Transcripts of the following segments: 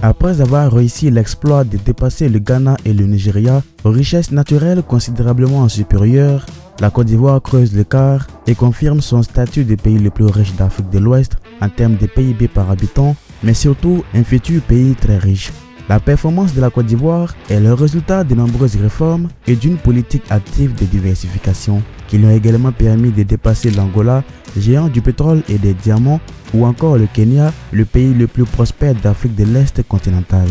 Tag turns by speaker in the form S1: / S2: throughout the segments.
S1: Après avoir réussi l'exploit de dépasser le Ghana et le Nigeria aux richesses naturelles considérablement supérieures, la Côte d'Ivoire creuse l'écart et confirme son statut de pays le plus riche d'Afrique de l'Ouest en termes de PIB par habitant, mais surtout un futur pays très riche. La performance de la Côte d'Ivoire est le résultat de nombreuses réformes et d'une politique active de diversification qui lui ont également permis de dépasser l'Angola, géant du pétrole et des diamants, ou encore le Kenya, le pays le plus prospère d'Afrique de l'Est continentale.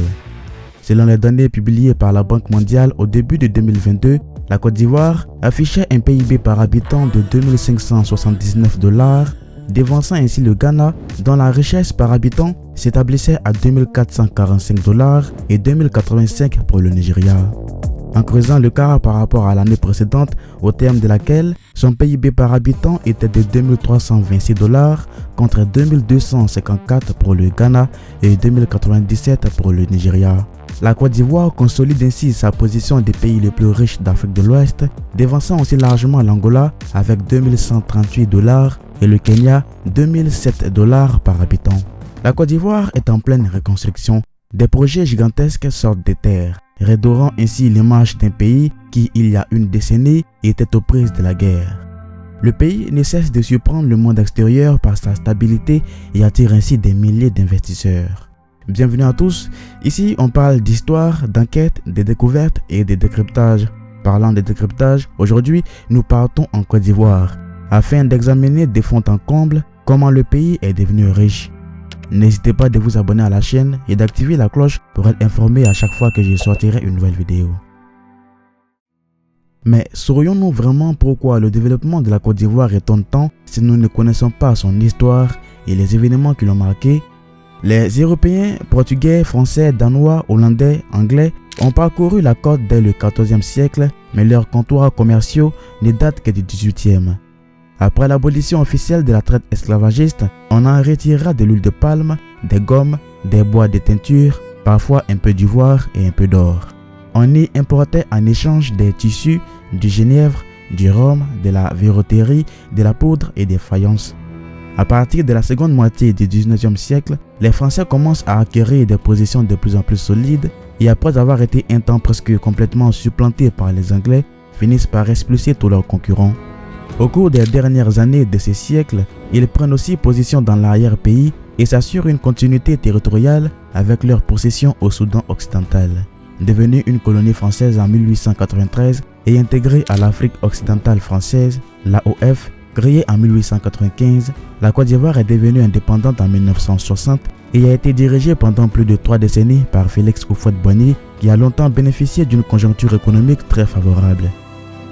S1: Selon les données publiées par la Banque mondiale au début de 2022, la Côte d'Ivoire affichait un PIB par habitant de 2579 $, dévançant ainsi le Ghana, dont la richesse par habitant s'établissait à 2445 $ et 2085 pour le Nigeria. En creusant l'écart par rapport à l'année précédente, au terme de laquelle son PIB par habitant était de 2326 $ contre 2254 pour le Ghana et 2097 pour le Nigeria. La Côte d'Ivoire consolide ainsi sa position des pays les plus riches d'Afrique de l'Ouest, dévançant aussi largement l'Angola avec 2138 $ et le Kenya 2007 $ par habitant. La Côte d'Ivoire est en pleine reconstruction. Des projets gigantesques sortent des terres, redorant ainsi l'image d'un pays qui, il y a une décennie, était aux prises de la guerre. Le pays ne cesse de surprendre le monde extérieur par sa stabilité et attire ainsi des milliers d'investisseurs. Bienvenue à tous, ici on parle d'histoire, d'enquête, de découvertes et de décryptage. Parlant de décryptage, aujourd'hui nous partons en Côte d'Ivoire afin d'examiner de fond en comble comment le pays est devenu riche. N'hésitez pas de vous abonner à la chaîne et d'activer la cloche pour être informé à chaque fois que je sortirai une nouvelle vidéo. Mais saurions-nous vraiment pourquoi le développement de la Côte d'Ivoire étonne tant si nous ne connaissons pas son histoire et les événements qui l'ont marqué? Les Européens, Portugais, Français, Danois, Hollandais, Anglais ont parcouru la côte dès le XIVe siècle, mais leurs comptoirs commerciaux ne datent que du XVIIIe. Après l'abolition officielle de la traite esclavagiste, on en retirera de l'huile de palme, des gommes, des bois de teinture, parfois un peu d'ivoire et un peu d'or. On y importait en échange des tissus, du genièvre, du rhum, de la verroterie, de la poudre et des faïences. À partir de la seconde moitié du XIXe siècle, les Français commencent à acquérir des positions de plus en plus solides et après avoir été un temps presque complètement supplantés par les Anglais, finissent par expulser tous leurs concurrents. Au cours des dernières années de ces siècles, ils prennent aussi position dans l'arrière-pays et s'assurent une continuité territoriale avec leur possession au Soudan occidental. Devenue une colonie française en 1893 et intégrée à l'Afrique occidentale française, l'AOF, créée en 1895, la Côte d'Ivoire est devenue indépendante en 1960 et a été dirigée pendant plus de 3 décennies par Félix Houphouët-Boigny qui a longtemps bénéficié d'une conjoncture économique très favorable.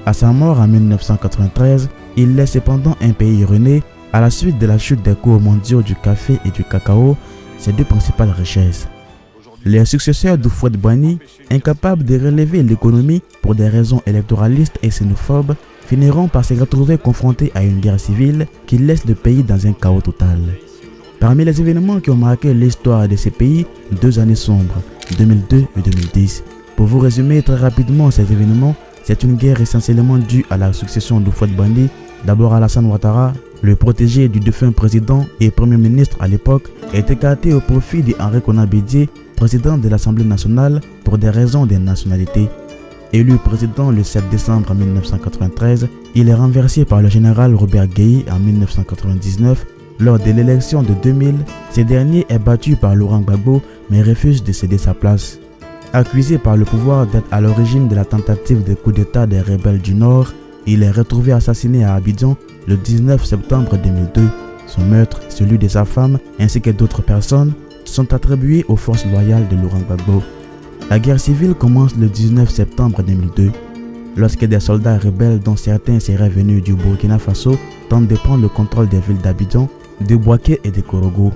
S1: À sa mort en 1993, il laisse cependant un pays ruiné à la suite de la chute des cours mondiaux du café et du cacao, ses deux principales richesses. Les successeurs d'Houphouët-Boigny, incapables de relever l'économie pour des raisons électoralistes et xénophobes, finiront par se retrouver confrontés à une guerre civile qui laisse le pays dans un chaos total. Parmi les événements qui ont marqué l'histoire de ces pays, 2 années sombres, 2002 et 2010. Pour vous résumer très rapidement ces événements, c'est une guerre essentiellement due à la succession d'Houphouët-Boigny, d'abord Alassane Ouattara, le protégé du défunt président et premier ministre à l'époque, est écarté au profit d'Henri Konan Bédié, président de l'Assemblée nationale pour des raisons de nationalité. Élu président le 7 décembre 1993, il est renversé par le général Robert Gueye en 1999. Lors de l'élection de 2000, ce dernier est battu par Laurent Gbagbo mais refuse de céder sa place. Accusé par le pouvoir d'être à l'origine de la tentative de coup d'État des rebelles du Nord, il est retrouvé assassiné à Abidjan le 19 septembre 2002. Son meurtre, celui de sa femme ainsi que d'autres personnes sont attribués aux forces loyales de Laurent Gbagbo. La guerre civile commence le 19 septembre 2002, lorsque des soldats rebelles dont certains seraient venus du Burkina Faso tentent de prendre le contrôle des villes d'Abidjan, de Bouaké et de Korogo.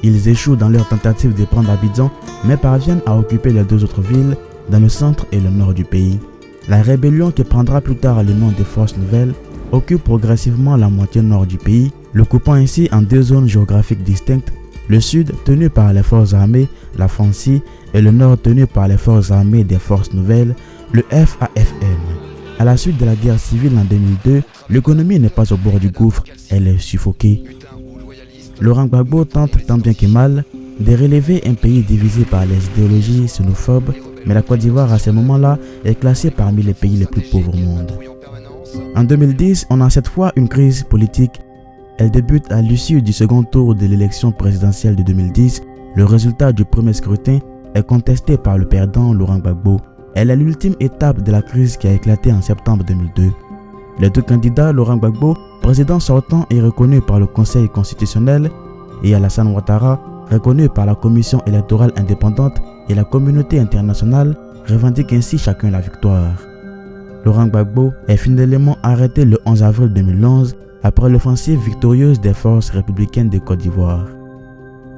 S1: Ils échouent dans leur tentative de prendre Abidjan, mais parviennent à occuper les 2 autres villes dans le centre et le nord du pays. La rébellion, qui prendra plus tard le nom des Forces Nouvelles, occupe progressivement la moitié nord du pays, le coupant ainsi en 2 zones géographiques distinctes, le sud tenu par les forces armées, la FANCI, et le nord tenu par les forces armées des Forces Nouvelles, le FAFN. À la suite de la guerre civile en 2002, l'économie n'est pas au bord du gouffre, elle est suffoquée. Laurent Gbagbo tente tant bien que mal de relever un pays divisé par les idéologies xénophobes, mais la Côte d'Ivoire à ce moment-là est classée parmi les pays les plus pauvres au monde. En 2010, on a cette fois une crise politique. Elle débute à l'issue du second tour de l'élection présidentielle de 2010. Le résultat du premier scrutin est contesté par le perdant Laurent Gbagbo. Elle est l'ultime étape de la crise qui a éclaté en septembre 2002. Les deux candidats, Laurent Gbagbo, président sortant et reconnu par le Conseil constitutionnel, et Alassane Ouattara, reconnu par la Commission électorale indépendante et la communauté internationale, revendiquent ainsi chacun la victoire. Laurent Gbagbo est finalement arrêté le 11 avril 2011 après l'offensive victorieuse des forces républicaines de Côte d'Ivoire.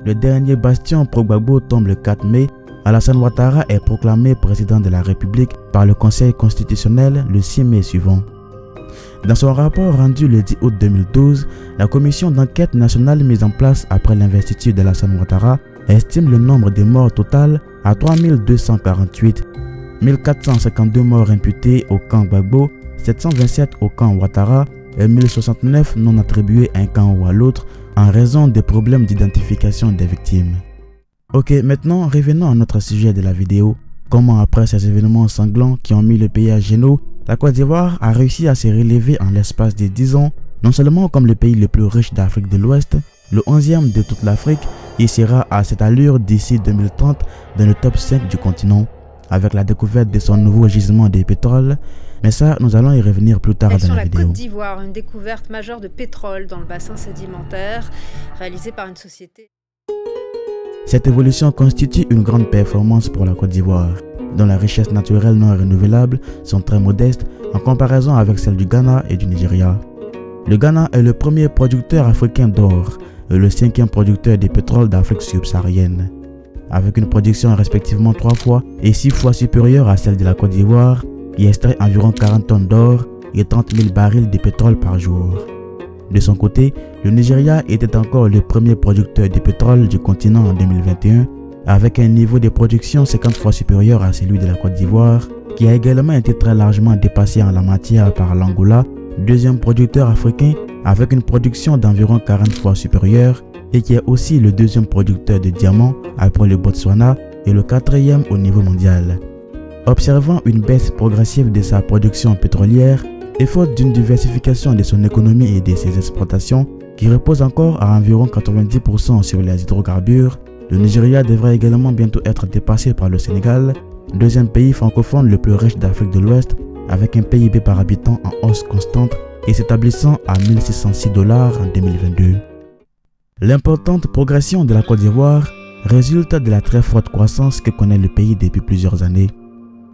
S1: Le dernier bastion pro-Gbagbo tombe le 4 mai. Alassane Ouattara est proclamé président de la République par le Conseil constitutionnel le 6 mai suivant. Dans son rapport rendu le 10 août 2012, la commission d'enquête nationale mise en place après l'investiture d'Alassane Ouattara estime le nombre de morts total à 3248, 1452 morts imputés au camp Gbagbo, 727 au camp Ouattara et 1069 non attribués à un camp ou à l'autre en raison des problèmes d'identification des victimes. Ok, maintenant revenons à notre sujet de la vidéo. Comment après ces événements sanglants qui ont mis le pays à genoux, la Côte d'Ivoire a réussi à se relever en l'espace de 10 ans, non seulement comme le pays le plus riche d'Afrique de l'Ouest, le 11e de toute l'Afrique, il sera à cette allure d'ici 2030 dans le top 5 du continent, avec la découverte de son nouveau gisement de pétrole. Mais ça, nous allons y revenir plus tard dans la vidéo.
S2: Sur la Côte d'Ivoire, une découverte majeure de pétrole dans le bassin sédimentaire, réalisée par une société.
S1: Cette évolution constitue une grande performance pour la Côte d'Ivoire, dont les richesses naturelles non renouvelables sont très modestes en comparaison avec celles du Ghana et du Nigeria. Le Ghana est le premier producteur africain d'or et le 5e producteur de pétrole d'Afrique subsaharienne, avec une production respectivement 3 fois et 6 fois supérieure à celle de la Côte d'Ivoire, qui extrait environ 40 tonnes d'or et 30 000 barils de pétrole par jour. De son côté, le Nigeria était encore le premier producteur de pétrole du continent en 2021, avec un niveau de production 50 fois supérieur à celui de la Côte d'Ivoire, qui a également été très largement dépassé en la matière par l'Angola, deuxième producteur africain avec une production d'environ 40 fois supérieure et qui est aussi le deuxième producteur de diamants après le Botswana et le 4e au niveau mondial. Observant une baisse progressive de sa production pétrolière et faute d'une diversification de son économie et de ses exportations qui repose encore à environ 90% sur les hydrocarbures, le Nigeria devrait également bientôt être dépassé par le Sénégal, deuxième pays francophone le plus riche d'Afrique de l'Ouest, avec un PIB par habitant en hausse constante et s'établissant à 1606 $ en 2022. L'importante progression de la Côte d'Ivoire résulte de la très forte croissance que connaît le pays depuis plusieurs années.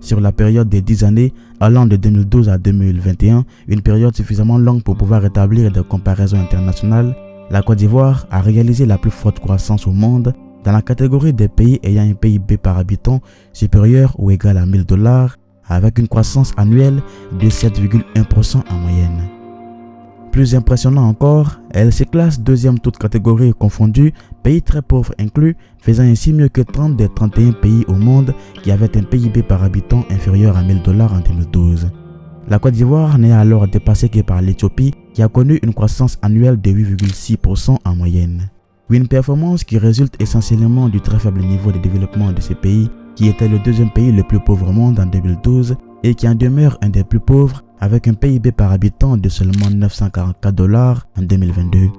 S1: Sur la période des 10 années, allant de 2012 à 2021, une période suffisamment longue pour pouvoir établir des comparaisons internationales, la Côte d'Ivoire a réalisé la plus forte croissance au monde dans la catégorie des pays ayant un PIB par habitant supérieur ou égal à 1000 $, avec une croissance annuelle de 7,1% en moyenne. Plus impressionnant encore, elle se classe deuxième toutes catégories confondues, pays très pauvres inclus, faisant ainsi mieux que 30 des 31 pays au monde qui avaient un PIB par habitant inférieur à 1000 $ en 2012. La Côte d'Ivoire n'est alors dépassée que par l'Éthiopie qui a connu une croissance annuelle de 8,6% en moyenne. Une performance qui résulte essentiellement du très faible niveau de développement de ces pays, qui était le deuxième pays le plus pauvre au monde en 2012 et qui en demeure un des plus pauvres avec un PIB par habitant de seulement 944 $ en 2022.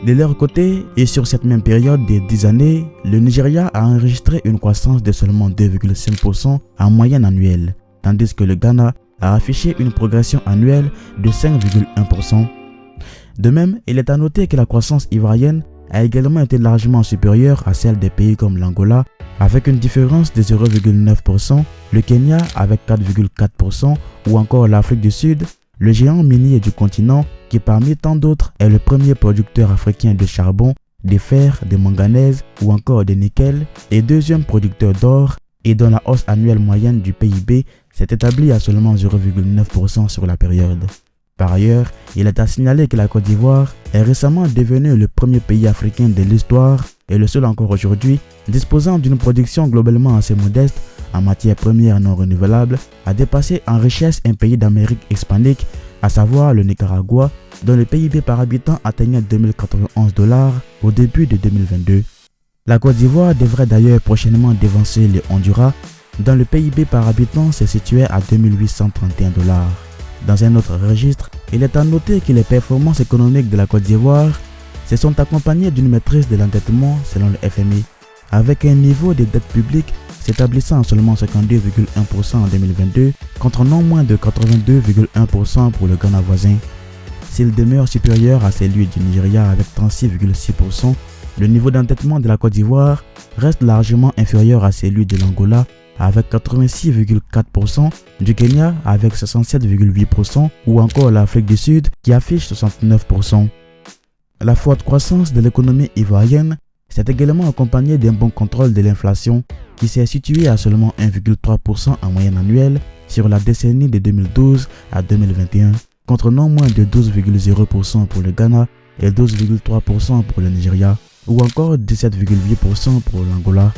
S1: De leur côté, et sur cette même période de 10 années, le Nigeria a enregistré une croissance de seulement 2,5% en moyenne annuelle, tandis que le Ghana a affiché une progression annuelle de 5,1%. De même, il est à noter que la croissance ivoirienne a également été largement supérieure à celle des pays comme l'Angola, avec une différence de 0,9%, le Kenya avec 4,4% ou encore l'Afrique du Sud, le géant minier du continent qui parmi tant d'autres est le premier producteur africain de charbon, de fer, de manganèse ou encore de nickel et deuxième producteur d'or et dont la hausse annuelle moyenne du PIB s'est établie à seulement 0,9% sur la période. Par ailleurs, il est à signaler que la Côte d'Ivoire est récemment devenue le premier pays africain de l'histoire et le seul encore aujourd'hui disposant d'une production globalement assez modeste en matières premières non renouvelables à dépasser en richesse un pays d'Amérique hispanique, à savoir le Nicaragua, dont le PIB par habitant atteignait 2091 $ au début de 2022. La Côte d'Ivoire devrait d'ailleurs prochainement devancer le Honduras, dont le PIB par habitant se situait à 2831 $. Dans un autre registre, il est à noter que les performances économiques de la Côte d'Ivoire se sont accompagnées d'une maîtrise de l'endettement selon le FMI, avec un niveau de dette publique s'établissant à seulement 52,1% en 2022 contre non moins de 82,1% pour le Ghana voisin. S'il demeure supérieur à celui du Nigeria avec 36,6%, le niveau d'endettement de la Côte d'Ivoire reste largement inférieur à celui de l'Angola avec 86,4%, du Kenya avec 67,8% ou encore l'Afrique du Sud qui affiche 69%. La forte croissance de l'économie ivoirienne s'est également accompagnée d'un bon contrôle de l'inflation qui s'est situé à seulement 1,3% en moyenne annuelle sur la décennie de 2012 à 2021, contre non moins de 12,0% pour le Ghana et 12,3% pour le Nigeria, ou encore 17,8% pour l'Angola.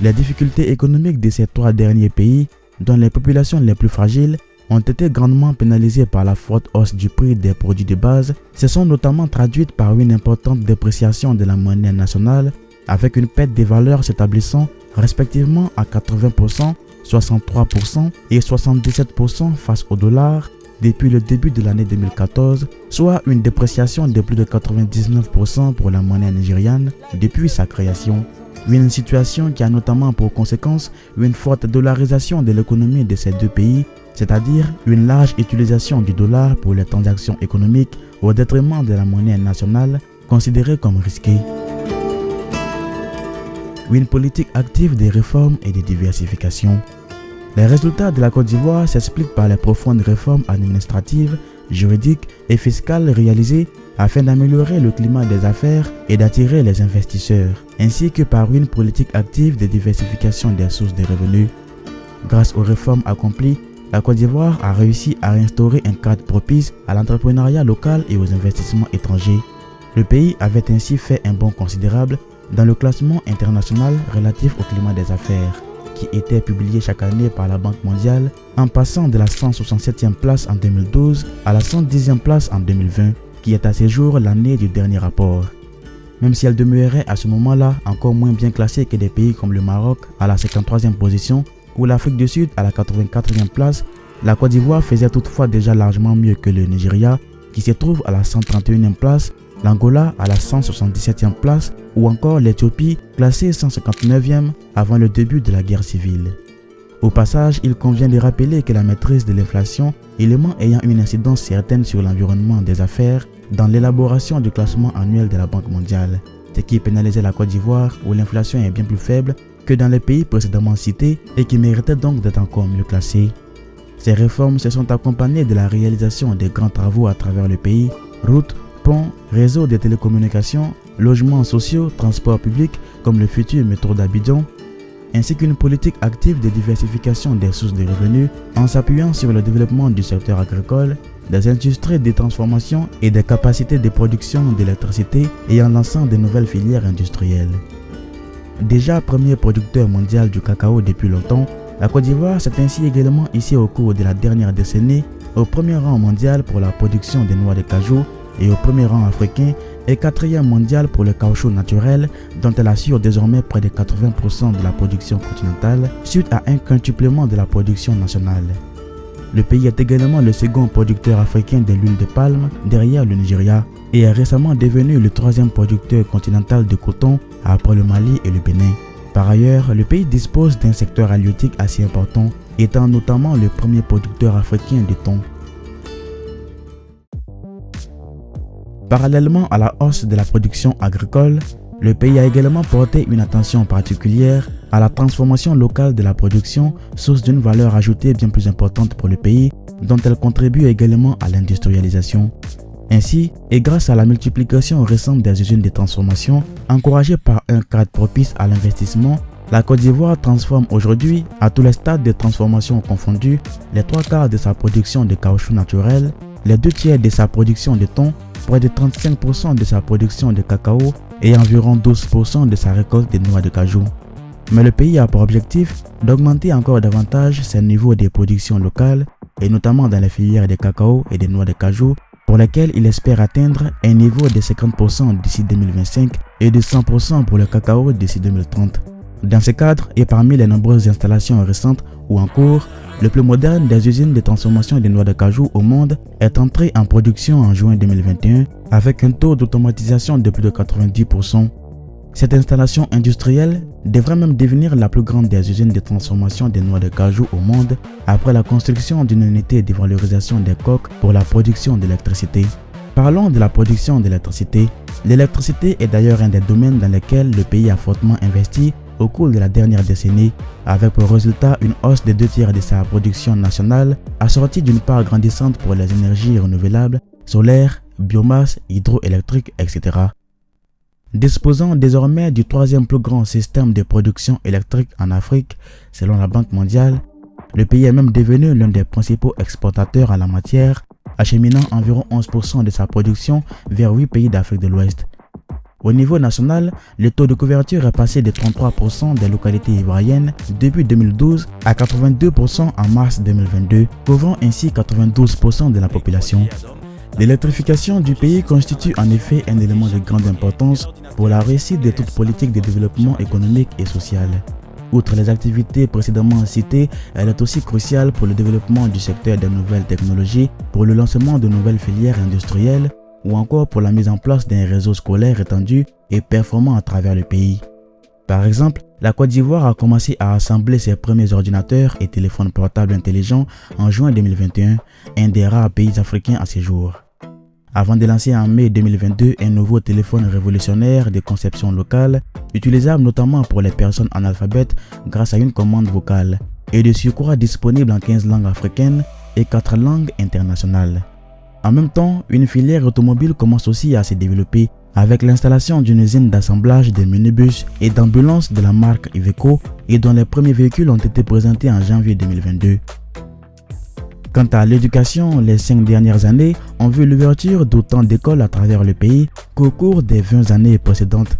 S1: Les difficultés économiques de ces trois derniers pays, dont les populations les plus fragiles, ont été grandement pénalisées par la forte hausse du prix des produits de base, se sont notamment traduites par une importante dépréciation de la monnaie nationale, avec une perte des valeurs s'établissant respectivement à 80%, 63% et 77% face au dollar depuis le début de l'année 2014, soit une dépréciation de plus de 99% pour la monnaie nigériane depuis sa création. Une situation qui a notamment pour conséquence une forte dollarisation de l'économie de ces deux pays, c'est-à-dire une large utilisation du dollar pour les transactions économiques au détriment de la monnaie nationale considérée comme risquée. Une politique active des réformes et de diversification. Les résultats de la Côte d'Ivoire s'expliquent par les profondes réformes administratives, juridiques et fiscales réalisées afin d'améliorer le climat des affaires et d'attirer les investisseurs, ainsi que par une politique active de diversification des sources de revenus. Grâce aux réformes accomplies, la Côte d'Ivoire a réussi à instaurer un cadre propice à l'entrepreneuriat local et aux investissements étrangers. Le pays avait ainsi fait un bond considérable dans le classement international relatif au climat des affaires, qui était publié chaque année par la Banque mondiale, en passant de la 167e place en 2012 à la 110e place en 2020, qui est à ce jour l'année du dernier rapport. Même si elle demeurait à ce moment-là encore moins bien classée que des pays comme le Maroc à la 53e position ou l'Afrique du Sud à la 84e place, la Côte d'Ivoire faisait toutefois déjà largement mieux que le Nigeria, qui se trouve à la 131e place, l'Angola à la 177e place ou encore l'Éthiopie classée 159e avant le début de la guerre civile. Au passage, il convient de rappeler que la maîtrise de l'inflation, élément ayant une incidence certaine sur l'environnement des affaires, dans l'élaboration du classement annuel de la Banque mondiale, ce qui pénalisait la Côte d'Ivoire où l'inflation est bien plus faible que dans les pays précédemment cités et qui méritait donc d'être encore mieux classée. Ces réformes se sont accompagnées de la réalisation de grands travaux à travers le pays, routes, ponts, réseaux de télécommunications, logements sociaux, transports publics comme le futur métro d'Abidjan, ainsi qu'une politique active de diversification des sources de revenus en s'appuyant sur le développement du secteur agricole, des industries de transformation et des capacités de production d'électricité et en lançant de nouvelles filières industrielles. Déjà premier producteur mondial du cacao depuis longtemps, la Côte d'Ivoire s'est ainsi également hissée au cours de la dernière décennie au premier rang mondial pour la production des noix de cajou et au premier rang africain et quatrième mondial pour le caoutchouc naturel dont elle assure désormais près de 80% de la production continentale suite à un quintuplement de la production nationale. Le pays est également le second producteur africain de l'huile de palme derrière le Nigeria et est récemment devenu le troisième producteur continental de coton après le Mali et le Bénin. Par ailleurs, le pays dispose d'un secteur halieutique assez important, étant notamment le premier producteur africain de thon. Parallèlement à la hausse de la production agricole, le pays a également porté une attention particulière à la transformation locale de la production, source d'une valeur ajoutée bien plus importante pour le pays, dont elle contribue également à l'industrialisation. Ainsi, et grâce à la multiplication récente des usines de transformation, encouragée par un cadre propice à l'investissement, la Côte d'Ivoire transforme aujourd'hui, à tous les stades de transformation confondus, les 3/4 de sa production de caoutchouc naturel, les 2/3 de sa production de thon, près de 35% de sa production de cacao et environ 12% de sa récolte de noix de cajou. Mais le pays a pour objectif d'augmenter encore davantage ses niveaux de production locale, et notamment dans les filières de cacao et de noix de cajou, pour lesquels il espère atteindre un niveau de 50% d'ici 2025 et de 100% pour le cacao d'ici 2030. Dans ce cadre, et parmi les nombreuses installations récentes ou en cours, le plus moderne des usines de transformation des noix de cajou au monde est entré en production en juin 2021 avec un taux d'automatisation de plus de 90%. Cette installation industrielle devrait même devenir la plus grande des usines de transformation des noix de cajou au monde après la construction d'une unité de valorisation des coques pour la production d'électricité. Parlons de la production d'électricité. L'électricité est d'ailleurs un des domaines dans lesquels le pays a fortement investi au cours de la dernière décennie, avec pour résultat une hausse de 2/3 de sa production nationale, assortie d'une part grandissante pour les énergies renouvelables, solaire, biomasse, hydroélectrique, etc. Disposant désormais du 3e plus grand système de production électrique en Afrique, selon la Banque mondiale, le pays est même devenu l'un des principaux exportateurs en la matière, acheminant environ 11% de sa production vers 8 pays d'Afrique de l'Ouest. Au niveau national, le taux de couverture est passé de 33% des localités ivoiriennes depuis 2012 à 82% en mars 2022, couvrant ainsi 92% de la population. L'électrification du pays constitue en effet un élément de grande importance pour la réussite de toute politique de développement économique et social. Outre les activités précédemment citées, elle est aussi cruciale pour le développement du secteur des nouvelles technologies, pour le lancement de nouvelles filières industrielles ou encore pour la mise en place d'un réseau scolaire étendu et performant à travers le pays. Par exemple, la Côte d'Ivoire a commencé à assembler ses premiers ordinateurs et téléphones portables intelligents en juin 2021, un des rares pays africains à ce jour. Avant de lancer en mai 2022 un nouveau téléphone révolutionnaire de conception locale, utilisable notamment pour les personnes analphabètes grâce à une commande vocale, et de surcroît disponible en 15 langues africaines et 4 langues internationales. En même temps, une filière automobile commence aussi à se développer avec l'installation d'une usine d'assemblage de minibus et d'ambulances de la marque Iveco et dont les premiers véhicules ont été présentés en janvier 2022. Quant à l'éducation, les 5 dernières années ont vu l'ouverture d'autant d'écoles à travers le pays qu'au cours des 20 années précédentes.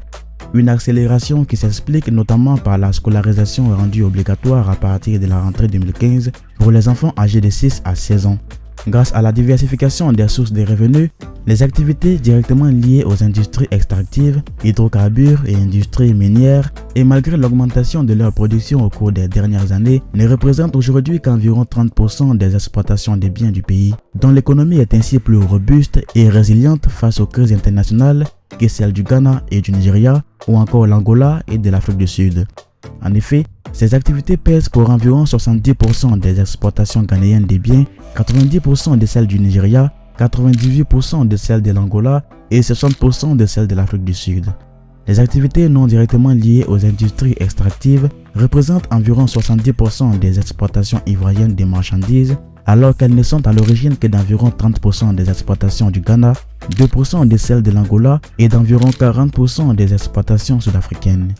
S1: Une accélération qui s'explique notamment par la scolarisation rendue obligatoire à partir de la rentrée 2015 pour les enfants âgés de 6 à 16 ans. Grâce à la diversification des sources de revenus, les activités directement liées aux industries extractives, hydrocarbures et industries minières, et malgré l'augmentation de leur production au cours des dernières années, ne représentent aujourd'hui qu'environ 30% des exportations des biens du pays, dont l'économie est ainsi plus robuste et résiliente face aux crises internationales que celles du Ghana et du Nigeria, ou encore l'Angola et de l'Afrique du Sud. En effet, ces activités pèsent pour environ 70% des exportations ghanéennes des biens, 90% de celles du Nigeria, 98% de celles de l'Angola et 60% de celles de l'Afrique du Sud. Les activités non directement liées aux industries extractives représentent environ 70% des exportations ivoiriennes des marchandises, alors qu'elles ne sont à l'origine que d'environ 30% des exportations du Ghana, 2% de celles de l'Angola et d'environ 40% des exportations sud-africaines.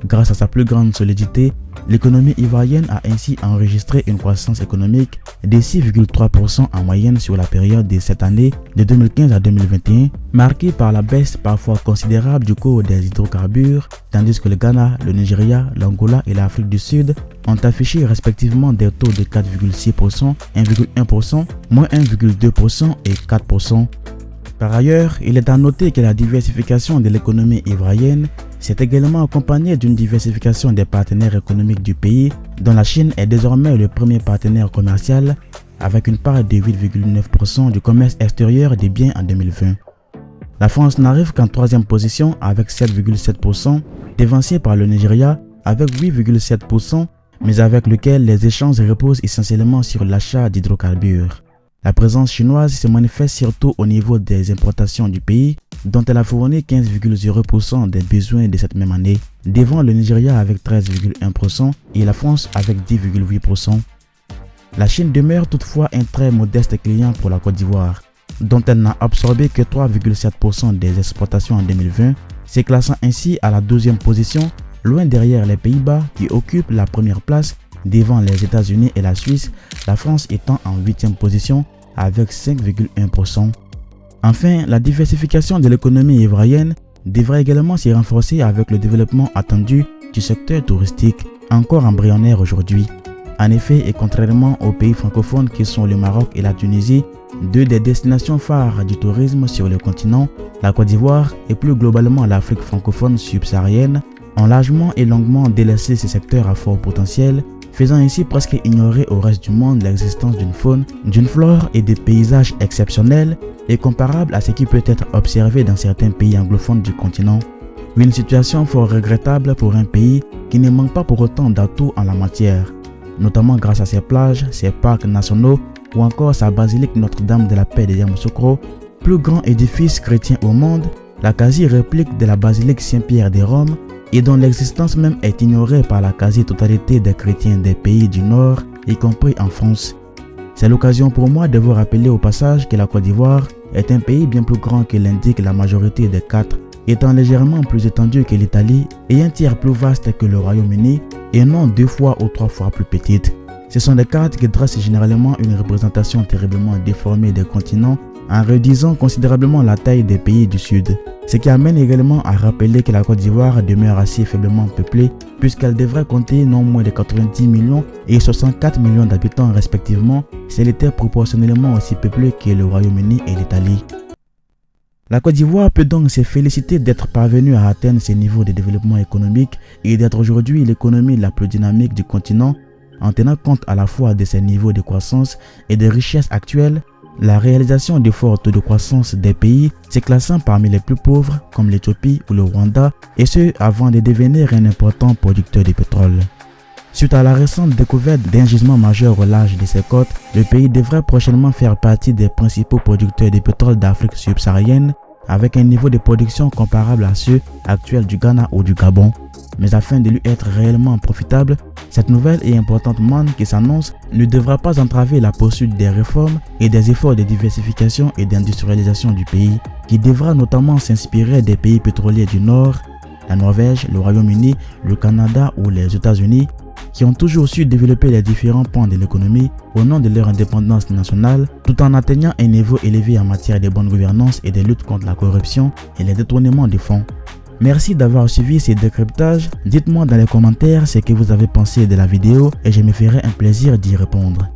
S1: Grâce à sa plus grande solidité, l'économie ivoirienne a ainsi enregistré une croissance économique de 6,3% en moyenne sur la période de cette année de 2015 à 2021, marquée par la baisse parfois considérable du cours des hydrocarbures, tandis que le Ghana, le Nigeria, l'Angola et l'Afrique du Sud ont affiché respectivement des taux de 4,6%, 1,1%, moins 1,2% et 4%. Par ailleurs, il est à noter que la diversification de l'économie ivoirienne s'est également accompagnée d'une diversification des partenaires économiques du pays, dont la Chine est désormais le premier partenaire commercial, avec une part de 8,9% du commerce extérieur des biens en 2020. La France n'arrive qu'en 3e position avec 7,7%, dévancée par le Nigeria avec 8,7%, mais avec lequel les échanges reposent essentiellement sur l'achat d'hydrocarbures. La présence chinoise se manifeste surtout au niveau des importations du pays, dont elle a fourni 15,0% des besoins de cette même année, devant le Nigeria avec 13,1% et la France avec 10,8%. La Chine demeure toutefois un très modeste client pour la Côte d'Ivoire, dont elle n'a absorbé que 3,7% des exportations en 2020, se classant ainsi à la 12e position, loin derrière les Pays-Bas qui occupent la première place, devant les États-Unis et la Suisse, la France étant en 8e position avec 5,1%. Enfin, la diversification de l'économie ivoirienne devrait également se renforcer avec le développement attendu du secteur touristique, encore embryonnaire aujourd'hui. En effet, et contrairement aux pays francophones qui sont le Maroc et la Tunisie, deux des destinations phares du tourisme sur le continent, la Côte d'Ivoire et plus globalement l'Afrique francophone subsaharienne, ont largement et longuement délaissé ces secteurs à fort potentiel, faisant ainsi presque ignorer au reste du monde l'existence d'une faune, d'une flore et des paysages exceptionnels et comparables à ce qui peut être observé dans certains pays anglophones du continent. Une situation fort regrettable pour un pays qui ne manque pas pour autant d'atouts en la matière, notamment grâce à ses plages, ses parcs nationaux ou encore sa basilique Notre-Dame de la Paix de Yamoussoukro, plus grand édifice chrétien au monde, la quasi-réplique de la basilique Saint-Pierre de Rome et dont l'existence même est ignorée par la quasi-totalité des chrétiens des pays du Nord, y compris en France. C'est l'occasion pour moi de vous rappeler au passage que la Côte d'Ivoire est un pays bien plus grand que l'indique la majorité des quatre, étant légèrement plus étendu que l'Italie et un tiers plus vaste que le Royaume-Uni et non 2 fois ou 3 fois plus petite. Ce sont des cartes qui dressent généralement une représentation terriblement déformée des continents en réduisant considérablement la taille des pays du Sud. Ce qui amène également à rappeler que la Côte d'Ivoire demeure assez faiblement peuplée puisqu'elle devrait compter non moins de 90 millions et 64 millions d'habitants respectivement si elle était proportionnellement aussi peuplée que le Royaume-Uni et l'Italie. La Côte d'Ivoire peut donc se féliciter d'être parvenue à atteindre ces niveaux de développement économique et d'être aujourd'hui l'économie la plus dynamique du continent en tenant compte à la fois de ses niveaux de croissance et de richesse actuelles, la réalisation de forts taux de croissance des pays se classant parmi les plus pauvres comme l'Éthiopie ou le Rwanda et ce avant de devenir un important producteur de pétrole. Suite à la récente découverte d'un gisement majeur au large de ses côtes, le pays devrait prochainement faire partie des principaux producteurs de pétrole d'Afrique subsaharienne avec un niveau de production comparable à ceux actuels du Ghana ou du Gabon. Mais afin de lui être réellement profitable, cette nouvelle et importante manne qui s'annonce ne devra pas entraver la poursuite des réformes et des efforts de diversification et d'industrialisation du pays, qui devra notamment s'inspirer des pays pétroliers du Nord, la Norvège, le Royaume-Uni, le Canada ou les États-Unis, qui ont toujours su développer les différents pans de l'économie au nom de leur indépendance nationale, tout en atteignant un niveau élevé en matière de bonne gouvernance et de lutte contre la corruption et les détournements de fonds. Merci d'avoir suivi ces décryptages. Dites-moi dans les commentaires ce que vous avez pensé de la vidéo et je me ferai un plaisir d'y répondre.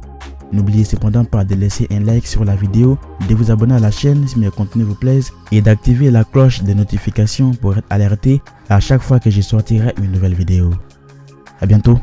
S1: N'oubliez cependant pas de laisser un like sur la vidéo, de vous abonner à la chaîne si mes contenus vous plaisent et d'activer la cloche de notification pour être alerté à chaque fois que je sortirai une nouvelle vidéo. À bientôt.